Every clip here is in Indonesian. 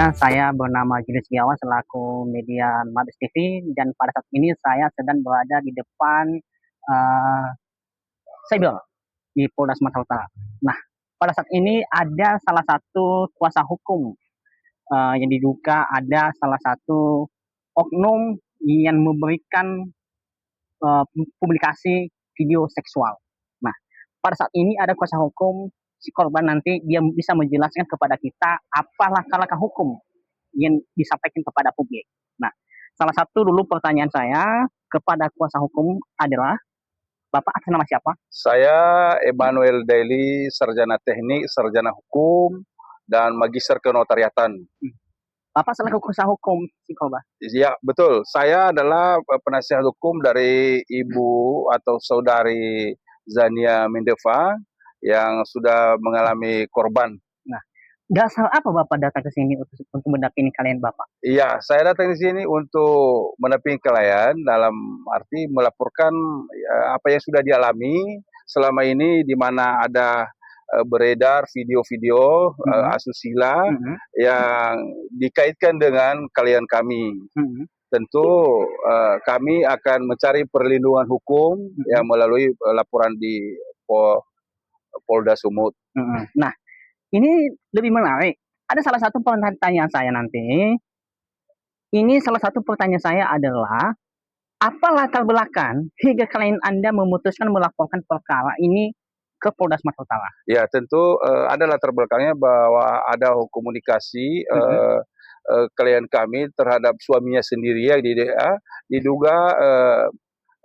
Saya bernama Julius Setiawan selaku media Mabes TV dan pada saat ini saya sedang berada di depan Cyber di Polda Sumatera Utara. Nah, pada saat ini ada salah satu kuasa hukum yang diduga ada salah satu oknum yang memberikan publikasi video seksual. Nah, pada saat ini ada kuasa hukum si korban, nanti dia bisa menjelaskan kepada kita apa langkah-langkah hukum yang disampaikan kepada publik. Nah, salah satu dulu pertanyaan saya kepada kuasa hukum adalah, Bapak atas nama siapa? Saya Emmanuel Daily, sarjana teknik, sarjana hukum, dan magister kenotariatan. Bapak selaku kuasa hukum si korban. Ya, betul. Saya adalah penasihat hukum dari ibu atau saudari Zania Mendeva yang sudah mengalami korban. Nah, dasar apa Bapak datang ke sini untuk mendampingi kalian Bapak? Iya, saya datang di sini untuk mendampingi klien dalam arti melaporkan apa yang sudah dialami selama ini, di mana ada beredar video-video asusila yang dikaitkan dengan klien kami. Tentu kami akan mencari perlindungan hukum yang melalui laporan di Polda Sumut. Nah, ini lebih menarik. Ada salah satu pertanyaan saya nanti. Ini salah satu pertanyaan saya adalah, apa latar belakang hingga klien Anda memutuskan melaporkan perkara ini ke Polda Sumatera Utara? Ya, tentu ada latar belakangnya bahwa ada komunikasi klien kami terhadap suaminya sendiri yang diduga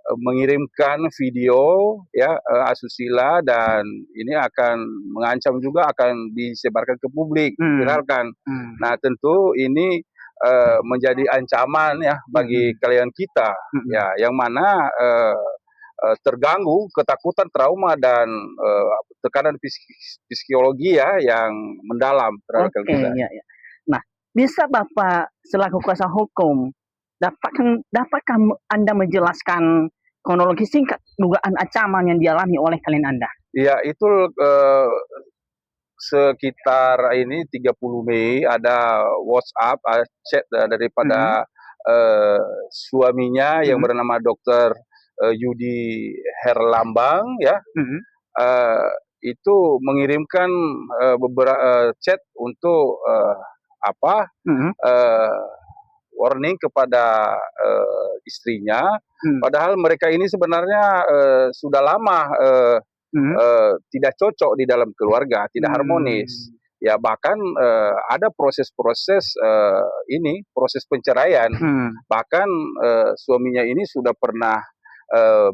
mengirimkan video ya asusila, dan ini akan mengancam juga akan disebarkan ke publik, viralkan. Nah, tentu ini menjadi ancaman ya bagi klien kita, ya, yang mana terganggu, ketakutan, trauma, dan tekanan psikologi ya yang mendalam terhadap kita. Ya, ya. Nah, bisa Bapak selaku kuasa hukum dapatkah Anda menjelaskan kronologi singkat dugaan ancaman yang dialami oleh klien Anda? Ya, itu sekitar ini 30 Mei ada WhatsApp chat daripada suaminya yang bernama Dr. Yudi Herlambang ya. Itu mengirimkan beberapa chat untuk warning kepada istrinya, padahal mereka ini sebenarnya sudah lama tidak cocok di dalam keluarga, tidak harmonis. Ya, bahkan ada proses-proses proses penceraian. Bahkan suaminya ini sudah pernah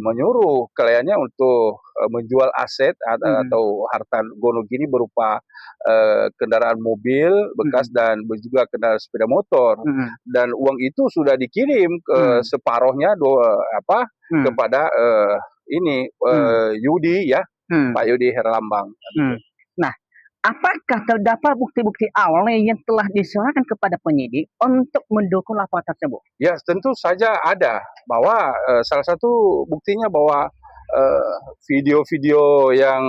menyuruh kliennya untuk menjual aset atau harta gono gini berupa kendaraan mobil bekas dan juga kendaraan sepeda motor, dan uang itu sudah dikirim ke separohnya kepada Yudi ya, Pak Yudi Herlambang. Nah, apakah terdapat bukti-bukti awal yang telah diserahkan kepada penyidik untuk mendukung laporan tersebut? Ya, tentu saja ada, bahwa salah satu buktinya bahwa video-video yang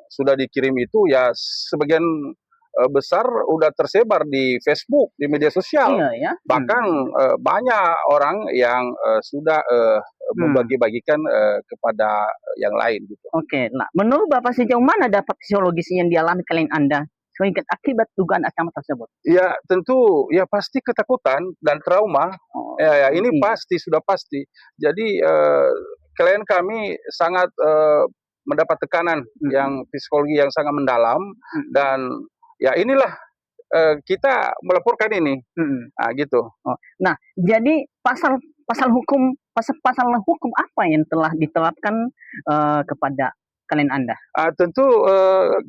sudah dikirim itu ya sebagian besar udah tersebar di Facebook, di media sosial. Iya, ya? Bahkan banyak orang yang sudah membagi-bagikan kepada yang lain gitu. Oke, nah menurut Bapak sejauh mana dapat psikologis yang dialami klien Anda sehingga akibat dugaan ancaman tersebut? Ya, tentu ya pasti ketakutan dan trauma. Ya, ini pasti, sudah pasti. Jadi klien kami sangat mendapat tekanan yang psikologi yang sangat mendalam, dan ya inilah kita melaporkan ini. Nah, gitu. Nah, jadi pasal hukum apa yang telah diterapkan kepada klien Anda? Tentu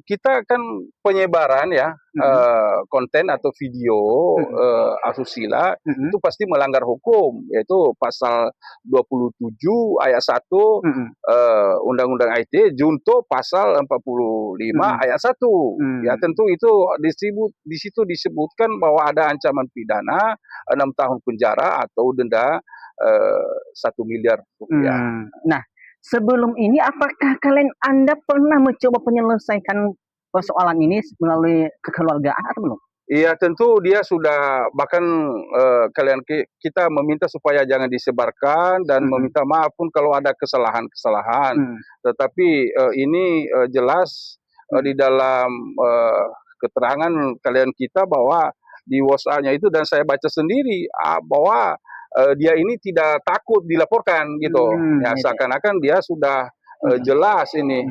kita kan penyebaran ya konten atau video asusila itu pasti melanggar hukum, yaitu pasal 27 ayat 1 Undang-Undang ITE junto pasal 45 ayat 1. Ya, tentu itu di situ disebutkan bahwa ada ancaman pidana 6 tahun penjara atau denda 1 miliar rupiah. Nah, sebelum ini apakah klien Anda pernah mencoba menyelesaikan persoalan ini melalui kekeluargaan atau belum? Iya, tentu dia sudah bahkan kita meminta supaya jangan disebarkan dan meminta maaf pun kalau ada kesalahan-kesalahan. Tetapi ini jelas di dalam keterangan kalian kita bahwa di WhatsApp-nya itu, dan saya baca sendiri bahwa dia ini tidak takut dilaporkan gitu. Ya, seakan-akan dia sudah jelas ini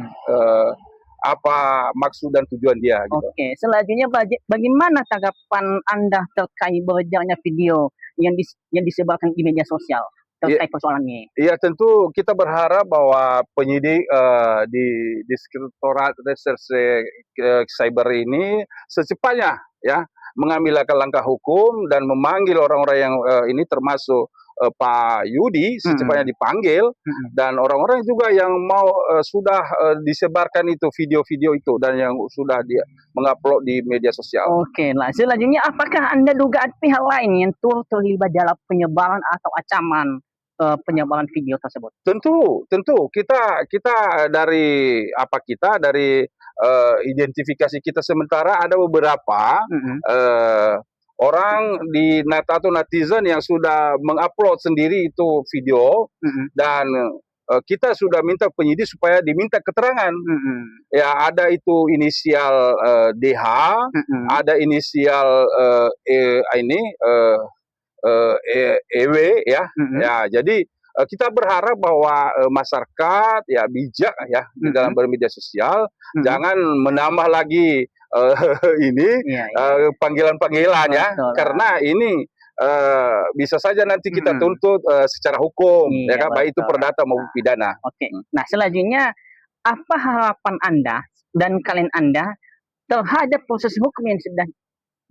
apa maksud dan tujuan dia gitu. Oke, selanjutnya bagaimana tanggapan Anda terkait beredarnya video yang disebarkan di media sosial terkait persoalan ini? Iya, tentu kita berharap bahwa penyidik di Direktorat Reserse Cyber ini secepatnya ya mengambil langkah hukum dan memanggil orang-orang yang ini, termasuk Pak Yudi, secepatnya dipanggil, dan orang-orang juga yang mau sudah disebarkan itu video-video itu dan yang sudah dia mengupload di media sosial. Oke, nah selanjutnya apakah Anda duga ada pihak lain yang turut terlibat dalam penyebaran atau ancaman penyebaran video tersebut? Tentu kita dari identifikasi kita sementara ada beberapa orang di atau netizen yang sudah mengupload sendiri itu video, dan kita sudah minta penyidik supaya diminta keterangan. Ya, ada itu inisial DH, ada inisial EW ya. Ya, jadi kita berharap bahwa masyarakat ya bijak ya di dalam bermedia sosial, jangan menambah lagi ini panggilan-panggilan ya, karena ini bisa saja nanti kita tuntut secara hukum, ya kan, baik itu perdata maupun pidana. Oke. Nah, selanjutnya apa harapan Anda dan klien Anda terhadap proses hukum yang sedang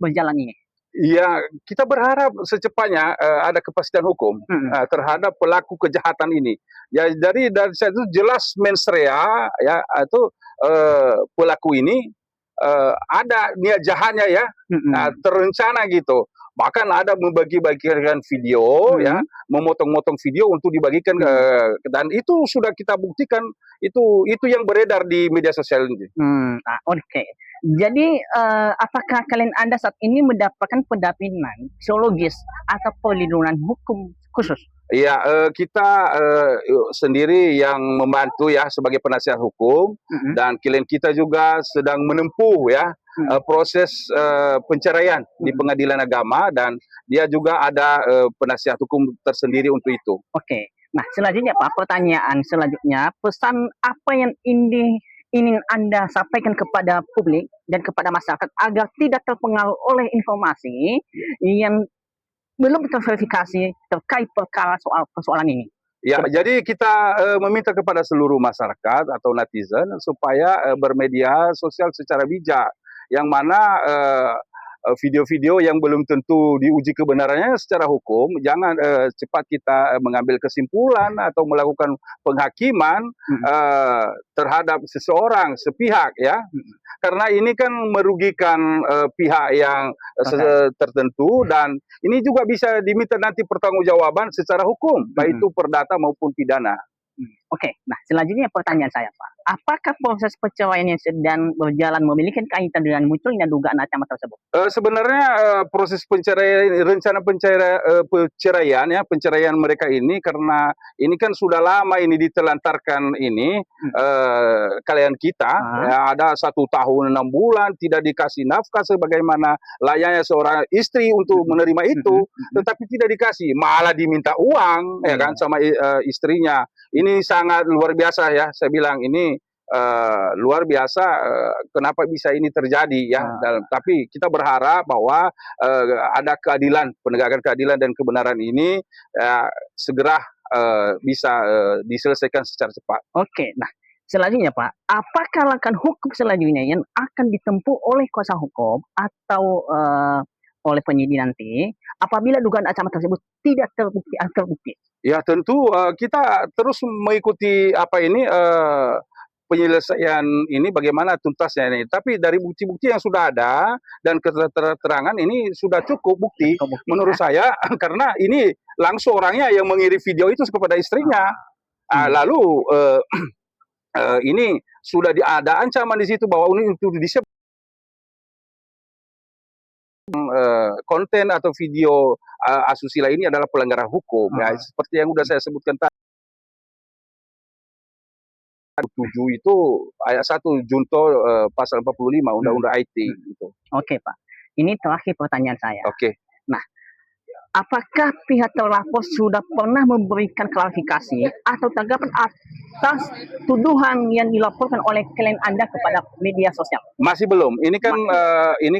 berjalan ini? Ya, kita berharap secepatnya ada kepastian hukum terhadap pelaku kejahatan ini. Ya, dari saya itu jelas mens rea ya, itu pelaku ini ada niat jahatnya ya, terencana gitu. Bahkan ada membagi-bagikan video ya, memotong-motong video untuk dibagikan dan itu sudah kita buktikan, itu yang beredar di media sosial ini. Oke. Jadi apakah klien Anda saat ini mendapatkan pendampingan psikologis atau perlindungan hukum khusus? Iya, kita sendiri yang membantu ya sebagai penasihat hukum, dan klien kita juga sedang menempuh ya proses penceraian di pengadilan agama, dan dia juga ada penasihat hukum tersendiri untuk itu. Oke. Nah, selanjutnya Pak, pertanyaan selanjutnya, pesan apa yang ingin Anda sampaikan kepada publik dan kepada masyarakat agar tidak terpengaruh oleh informasi yang belum terverifikasi terkait persoalan ini? Ya, jadi kita meminta kepada seluruh masyarakat atau netizen supaya bermedia sosial secara bijak, yang mana video-video yang belum tentu diuji kebenarannya secara hukum, jangan cepat kita mengambil kesimpulan atau melakukan penghakiman terhadap seseorang, sepihak ya. Karena ini kan merugikan pihak yang tertentu, dan ini juga bisa diminta nanti pertanggungjawaban secara hukum, baik itu perdata maupun pidana. Oke, nah selanjutnya pertanyaan saya Pak, apakah proses perceraian yang sedang berjalan memiliki kaitan dengan munculnya dugaan ancaman tersebut? Sebenarnya proses rencana penceraian mereka ini, karena ini kan sudah lama ini ditelantarkan ini klien kita, ya, ada 1 tahun 6 bulan tidak dikasih nafkah sebagaimana layaknya seorang istri untuk menerima itu, tetapi tidak dikasih, malah diminta uang ya kan sama istrinya. Ini sangat luar biasa ya, saya bilang ini luar biasa kenapa bisa ini terjadi ya. Tapi kita berharap bahwa ada keadilan, penegakan keadilan dan kebenaran ini segera bisa diselesaikan secara cepat. Oke, nah selanjutnya Pak, apakah langkah hukum selanjutnya yang akan ditempuh oleh kuasa hukum atau oleh penyidik nanti apabila dugaan ancaman tersebut tidak terbukti? Ya, tentu kita terus mengikuti penyelesaian ini bagaimana tuntasnya ini. Tapi dari bukti-bukti yang sudah ada dan keterangan ini sudah cukup bukti menurut saya, karena ini langsung orangnya yang mengirim video itu kepada istrinya. Lalu ini sudah ada ancaman di situ bahwa ini untuk konten atau video asusila ini adalah pelanggaran hukum. Ya, seperti yang sudah saya sebutkan tadi. 7 itu ayat 1 junto pasal 45 Undang-Undang IT gitu. Oke, Pak. Ini terakhir pertanyaan saya. Oke. Nah, apakah pihak terlapor sudah pernah memberikan klarifikasi atau tanggapan atas tuduhan yang dilaporkan oleh klien Anda kepada media sosial? Masih belum. Ini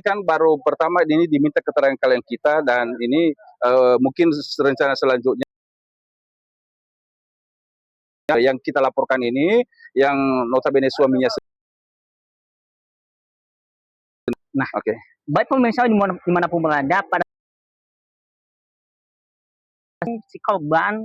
kan baru pertama ini diminta keterangan klien kita, dan ini mungkin rencana selanjutnya yang kita laporkan ini yang notabene suaminya. Nah, baik pemirsa dimanapun berada, pada si korban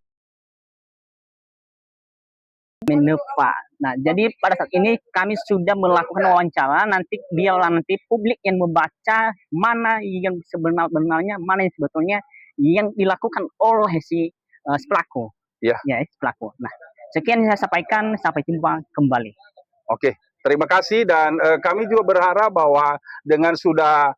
Minerva. Nah, jadi pada saat ini kami sudah melakukan wawancara, nanti biarlah nanti publik yang membaca mana yang sebenarnya, mana yang sebetulnya yang dilakukan oleh si pelaku. Ya, si pelaku. Nah, sekian yang saya sampaikan, sampai jumpa kembali. Oke, terima kasih, dan kami juga berharap bahwa dengan sudah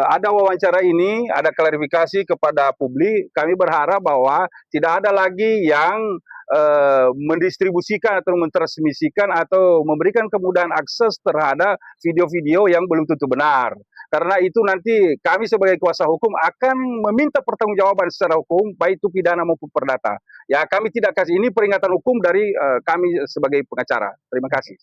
ada wawancara ini, ada klarifikasi kepada publik, kami berharap bahwa tidak ada lagi yang mendistribusikan atau mentransmisikan atau memberikan kemudahan akses terhadap video-video yang belum tentu benar. Karena itu nanti kami sebagai kuasa hukum akan meminta pertanggungjawaban secara hukum, baik itu pidana maupun perdata. Ya, kami tidak kasih, ini peringatan hukum dari kami sebagai pengacara. Terima kasih.